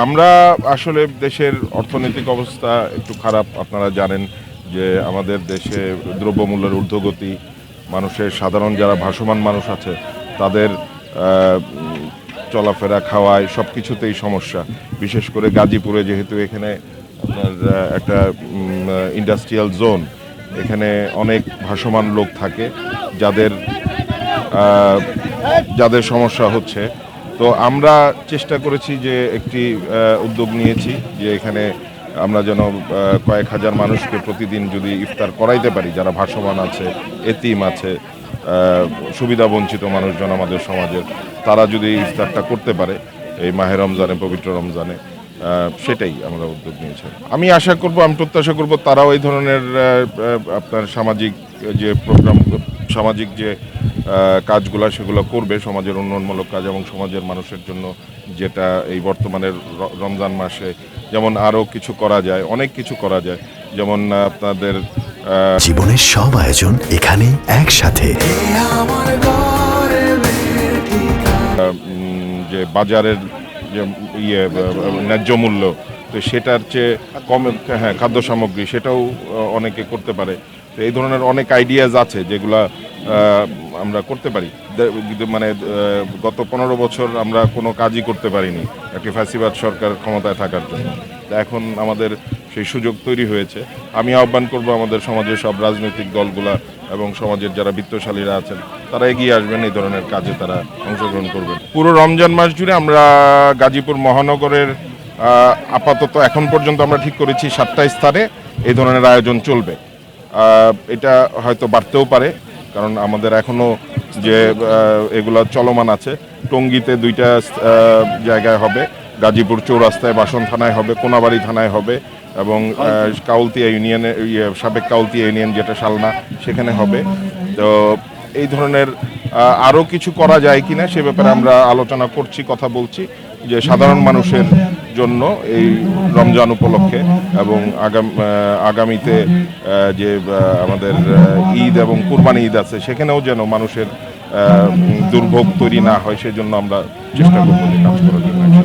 আমরা আসলে দেশের অর্থনৈতিক অবস্থা একটু খারাপ। আপনারা জানেন যে আমাদের দেশে দ্রব্যমূল্যের ঊর্ধ্বগতি, মানুষের সাধারণ যারা ভাসমান মানুষ আছে তাদের চলাফেরা খাওয়ায় সব কিছুতেই সমস্যা। বিশেষ করে গাজীপুরে যেহেতু এখানে আপনার একটা ইন্ডাস্ট্রিয়াল জোন, এখানে অনেক ভাসমান লোক থাকে যাদের যাদের সমস্যা হচ্ছে। তো আমরা চেষ্টা করেছি যে একটি উদ্যোগ নিয়েছি যে এখানে আমরা যেন কয়েক হাজার মানুষকে প্রতিদিন যদি ইফতার করাইতে পারি, যারা ভাসমান আছে, এতিম আছে, সুবিধাবঞ্চিত মানুষজন আমাদের সমাজের, তারা যদি ইফতারটা করতে পারে এই মাহে রমজানে, পবিত্র রমজানে, সেটাই আমরা উদ্যোগ নিয়েছি। আমি আশা করব, আমি প্রত্যাশা করব তারাও এই ধরনের আপনার সামাজিক যে প্রোগ্রাম, সামাজিক যে কাজগুলো সেগুলো করবে, সমাজের উন্নয়নমূলক কাজ এবং সমাজের মানুষের জন্য, যেটা এই বর্তমানের রমজান মাসে যেমন আরও কিছু করা যায়, অনেক কিছু করা যায়। যেমন আপনাদের জীবনের সব আয়োজন এখানে একসাথে। যে বাজারের যে ন্যায্য মূল্য, তো সেটার চেয়ে কম, হ্যাঁ, খাদ্য সামগ্রী, সেটাও অনেকে করতে পারে। তো এই ধরনের অনেক আইডিয়াজ আছে যেগুলা আমরা করতে পারি। মানে গত 15 বছর আমরা কোনো কাজই করতে পারিনি একটি ফ্যাসিবাদ সরকার ক্ষমতায় থাকার জন্য। এখন আমাদের সেই সুযোগ তৈরি হয়েছে। আমি আহ্বান করব আমাদের সমাজের সব রাজনৈতিক দলগুলা এবং সমাজের যারা বিত্তশালীরা আছেন তারা এগিয়ে আসবেন, এই ধরনের কাজে তারা অংশগ্রহণ করবেন। পুরো রমজান মাস জুড়ে আমরা গাজীপুর মহানগরের আপাতত এখন পর্যন্ত আমরা ঠিক করেছি 7টা স্থানে এই ধরনের আয়োজন চলবে। এটা হয়তো বাড়তেও পারে, কারণ আমাদের এখনও যে এগুলো চলমান আছে। টঙ্গীতে 2টা জায়গায় হবে, গাজীপুর চৌরাস্তায় বাসন থানায় হবে, কোনাবাড়ি থানায় হবে, এবং কাউলতিয়া ইউনিয়নে, সাবেক কাউলতিয়া ইউনিয়ন যেটা শালনা, সেখানে হবে। তো এই ধরনের আরও কিছু করা যায় কিনা সে ব্যাপারে আমরা আলোচনা করছি, কথা বলছি, যে সাধারণ মানুষের জন্য এই রমজান উপলক্ষে এবং আগামীতে যে আমাদের ঈদ এবং কুরবানি ঈদ আছে, সেখানেও যেন মানুষের দুর্ভোগ তৈরি না হয়, সেজন্য আমরা চেষ্টা করব কাজ করার জন্য।